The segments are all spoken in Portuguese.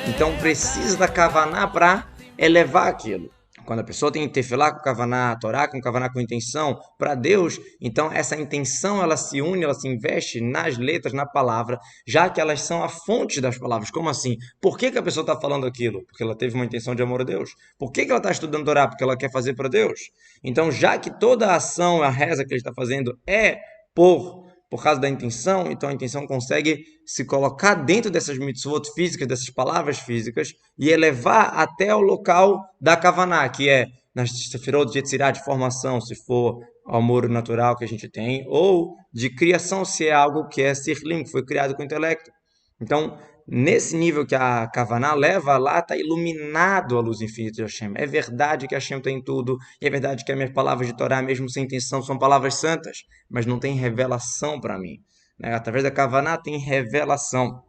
Então precisa da Kavaná para elevar aquilo. Quando a pessoa tem tefilá com Kavaná, Torá com Kavaná com intenção para Deus, então essa intenção ela se une, ela se investe nas letras, na palavra, já que elas são a fonte das palavras. Como assim? Por que a pessoa está falando aquilo? Porque ela teve uma intenção de amor a Deus. Por que ela está estudando Torá? Porque ela quer fazer para Deus. Então, já que toda a ação, a reza que ele está fazendo é por causa da intenção, então a intenção consegue se colocar dentro dessas mitzvot físicas, dessas palavras físicas, e elevar até o local da Kavaná, que é nas sefirot de Yetzirah, de formação, se for o amor natural que a gente tem, ou de criação, se é algo que é sirlim, que foi criado com o intelecto. Então, nesse nível que a Kavaná leva, lá está iluminado a luz infinita de Hashem. É verdade que Hashem tem tudo, e é verdade que as minhas palavras de Torá, mesmo sem intenção, são palavras santas, mas não tem revelação para mim. Né? Através da Kavaná tem revelação.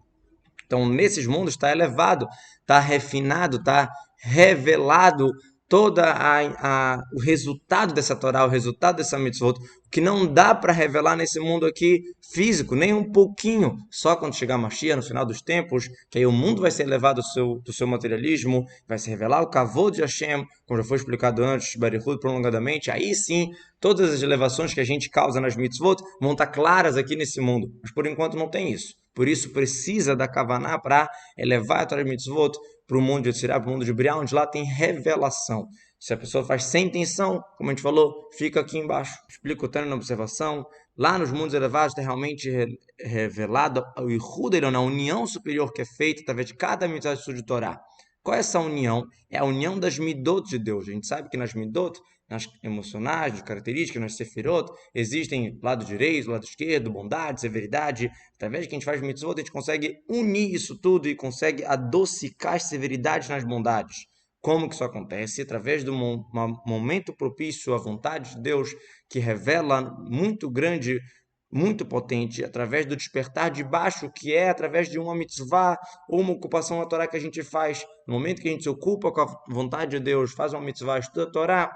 Então, nesses mundos está elevado, está refinado, está revelado o resultado dessa Torá, o resultado dessa mitzvot, o que não dá para revelar nesse mundo aqui físico, nem um pouquinho, só quando chegar Mashiach, no final dos tempos, que aí o mundo vai ser elevado do seu materialismo, vai se revelar o kavod de Hashem, como já foi explicado antes, Barihud, prolongadamente, aí sim, todas as elevações que a gente causa nas mitzvot vão estar claras aqui nesse mundo, mas por enquanto não tem isso. Por isso precisa da Kavaná para elevar a Torá de mitzvot para o mundo de Yetzirah, para o mundo de Briah, onde lá tem revelação. Se a pessoa faz sem intenção, como a gente falou, fica aqui embaixo. Explica o Tânia na observação. Lá nos mundos elevados está realmente revelado o Ihud, a união superior que é feita através de cada mitzvah de Torá. Qual é essa união? É a união das midot de Deus. A gente sabe que nas midot, nas emocionais, nas características, nas sefirot, existem lado direito, lado esquerdo, bondade, severidade. Através de que a gente faz mitzvot, a gente consegue unir isso tudo e consegue adocicar as severidades nas bondades. Como que isso acontece? Através de um momento propício à vontade de Deus, que revela muito grande, muito potente, através do despertar de baixo, que é através de uma mitzvah ou uma ocupação na Torá que a gente faz. No momento que a gente se ocupa com a vontade de Deus, faz uma mitzvah, estuda a Torá,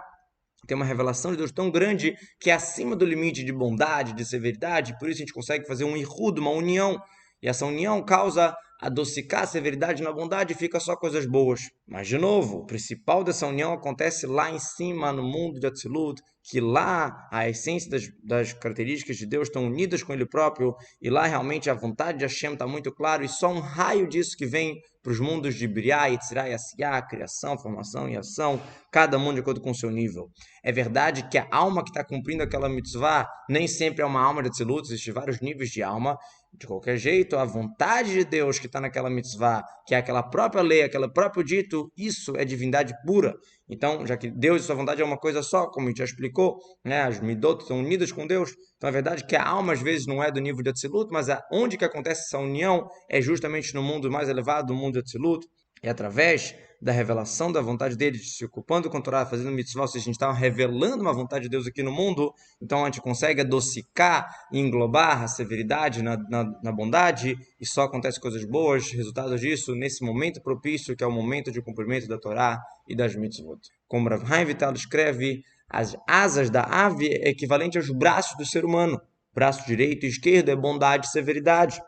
tem uma revelação de Deus tão grande que é acima do limite de bondade, de severidade, por isso a gente consegue fazer um irrudo, uma união, e essa união causa adocicar a severidade na bondade e fica só coisas boas. Mas, de novo, o principal dessa união acontece lá em cima, no mundo de Atzilut, que lá a essência das características de Deus estão unidas com Ele próprio, e lá realmente a vontade de Hashem está muito claro, e só um raio disso que vem para os mundos de Briah, Yetzirah e Asiyah, criação, formação e ação, cada mundo de acordo com o seu nível. É verdade que a alma que está cumprindo aquela mitzvah nem sempre é uma alma de Atzilut, existem vários níveis de alma. De qualquer jeito, a vontade de Deus que está naquela mitzvah, que é aquela própria lei, aquele próprio dito, isso é divindade pura. Então, já que Deus e sua vontade é uma coisa só, como a gente já explicou, né, as midot estão unidas com Deus, então é verdade que a alma às vezes não é do nível de Atzilut, mas onde que acontece essa união é justamente no mundo mais elevado, do mundo de Atzilut, e através da revelação da vontade dele, se ocupando com a Torá, fazendo mitzvah, se a gente está revelando uma vontade de Deus aqui no mundo, então a gente consegue adocicar e englobar a severidade na bondade, e só acontece coisas boas, resultados disso, nesse momento propício, que é o momento de cumprimento da Torá e das mitzvot. Como Rav Chaim Vital escreve, as asas da ave é equivalente aos braços do ser humano. Braço direito e esquerdo é bondade e severidade.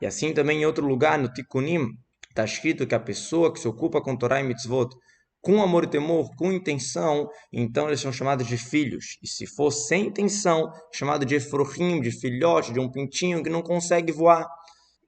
E assim também em outro lugar, no Tikkunim, está escrito que a pessoa que se ocupa com Torá e mitzvot com amor e temor, com intenção, então eles são chamados de filhos. E se for sem intenção, chamado de efrohim, de filhote, de um pintinho que não consegue voar.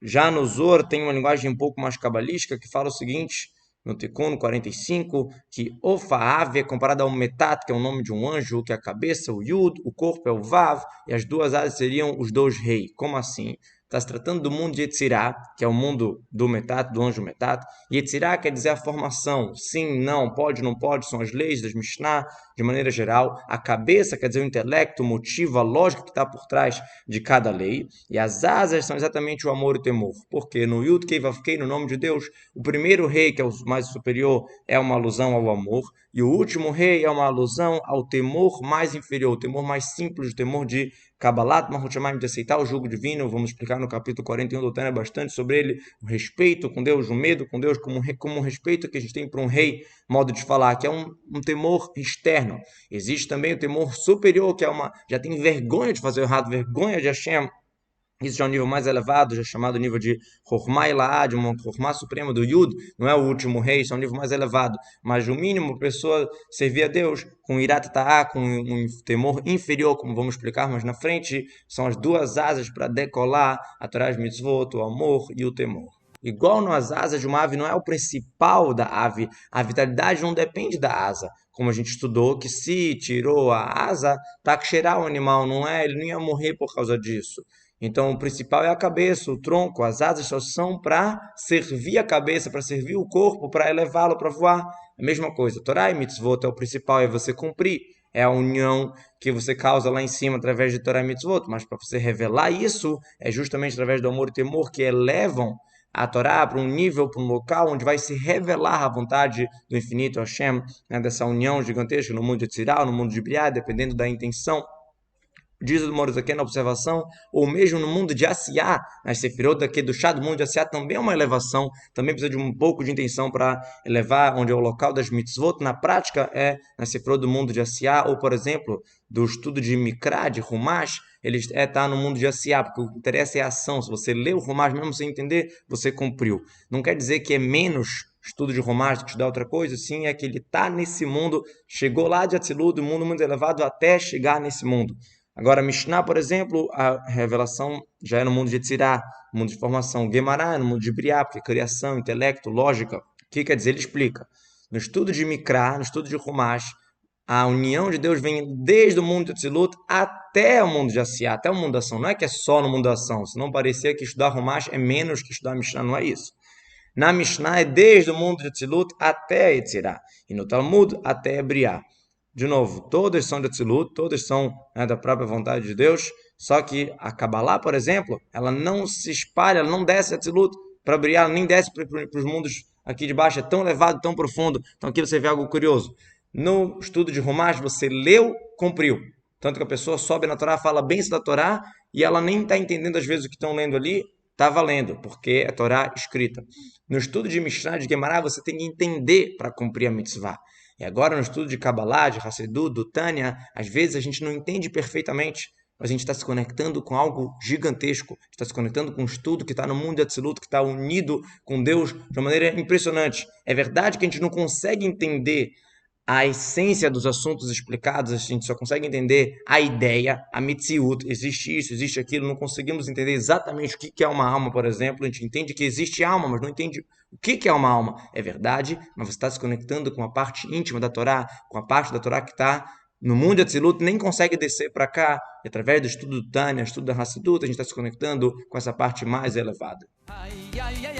Já no Zohar tem uma linguagem um pouco mais cabalística que fala o seguinte, no Tikkun 45, que Ofaav é comparado a um Metat, que é o nome de um anjo, que é a cabeça, o Yud, o corpo é o Vav, e as duas asas seriam os dois reis. Como assim? Está se tratando do mundo de Yetzirah, que é o mundo do Metat, do anjo Metat. Yetzirah quer dizer a formação. Sim, não, pode, não pode, são as leis das Mishnah, de maneira geral. A cabeça quer dizer o intelecto, o motivo, a lógica que está por trás de cada lei. E as asas são exatamente o amor e o temor. Porque no Yud Kei Vav Kei, no nome de Deus, o primeiro rei, que é o mais superior, é uma alusão ao amor. E o último rei é uma alusão ao temor mais inferior, o temor mais simples, o temor de Kabbalat, Mahut Shamayim, de aceitar o jugo divino. Vamos explicar no capítulo 41 do Tânia bastante sobre ele, o respeito com Deus, o medo com Deus, como um respeito que a gente tem para um rei, modo de falar, que é um temor externo. Existe também o temor superior, que é já tem vergonha de fazer o errado, vergonha de Hashem, Isso já é um nível mais elevado, já é chamado nível de Chokhmah Ilaá, de uma Chokhmah suprema do Yud, não é o último rei, isso é um nível mais elevado. Mas o mínimo, a pessoa servir a Deus com Irat Ta'á, com um temor inferior, como vamos explicar mais na frente, são as duas asas para decolar a Torá de Mitzvot, o amor e o temor. Igual nas asas de uma ave, não é o principal da ave, a vitalidade não depende da asa. Como a gente estudou, que se tirou a asa, tá que cheirar o animal, não é? Ele não ia morrer por causa disso. Então, o principal é a cabeça, o tronco. As asas só são para servir a cabeça, para servir o corpo, para elevá-lo, para voar. A mesma coisa. Torá e mitzvot é o principal, é você cumprir. É a união que você causa lá em cima através de Torá e mitzvot. Mas para você revelar isso, é justamente através do amor e temor que elevam a Torá para um nível, para um local onde vai se revelar a vontade do infinito Hashem, né, dessa união gigantesca no mundo de Tzirá, no mundo de Briá, dependendo da intenção. Diz o Moros aqui na observação, ou mesmo no mundo de Asiá, nas Sefirot daqui do chá do mundo de Asiá também é uma elevação, também precisa de um pouco de intenção para elevar, onde é o local das mitzvot, na prática é nas Sefirot do mundo de Asiá, ou por exemplo, do estudo de Mikra, de Humash, ele está no mundo de Asiá, porque o que interessa é a ação, se você lê o Humash mesmo sem entender, você cumpriu. Não quer dizer que é menos estudo de Humash, que estudar outra coisa, sim, é que ele está nesse mundo, chegou lá de Atzilut, do mundo muito elevado, até chegar nesse mundo. Agora, Mishnah, por exemplo, a revelação já é no mundo de Tzirá, no mundo de formação. Guemará é no mundo de Briá, porque é criação, intelecto, lógica. O que quer dizer? Ele explica. No estudo de Mikra, no estudo de Humash, a união de Deus vem desde o mundo de Tzilut até o mundo de Asiá, até o mundo da ação. Não é que é só no mundo da ação, senão parecia que estudar Humash é menos que estudar Mishnah, não é isso. Na Mishnah é desde o mundo de Tzilut até Yetzirah, e no Talmud até Briá. De novo, todas são de Atzilut, todas são, né, da própria vontade de Deus, só que a Kabbalah, por exemplo, ela não se espalha, ela não desce de Atzilut para Briá, ela nem desce para os mundos aqui de baixo, é tão elevado, tão profundo. Então aqui você vê algo curioso. No estudo de Humash, você leu, cumpriu. Tanto que a pessoa sobe na Torá, fala bem da Torá, e ela nem está entendendo às vezes o que estão lendo ali, está valendo, porque é Torá escrita. No estudo de Mishnah, de Guemará, você tem que entender para cumprir a mitzvah. E agora no estudo de Kabbalah, de Hassedut, do Tânia, às vezes a gente não entende perfeitamente, mas a gente está se conectando com algo gigantesco, está se conectando com um estudo que está no mundo de Atzilut, que está unido com Deus de uma maneira impressionante. É verdade que a gente não consegue entender a essência dos assuntos explicados, a gente só consegue entender a ideia, a mitziut, existe isso, existe aquilo, não conseguimos entender exatamente o que é uma alma, por exemplo, a gente entende que existe alma, mas não entende o que é uma alma. É verdade, mas você está se conectando com a parte íntima da Torá, com a parte da Torá que está no mundo de Atzilut, nem consegue descer para cá, e através do estudo do Tânia, estudo da Hassidut, a gente está se conectando com essa parte mais elevada. Ay, ay, ay,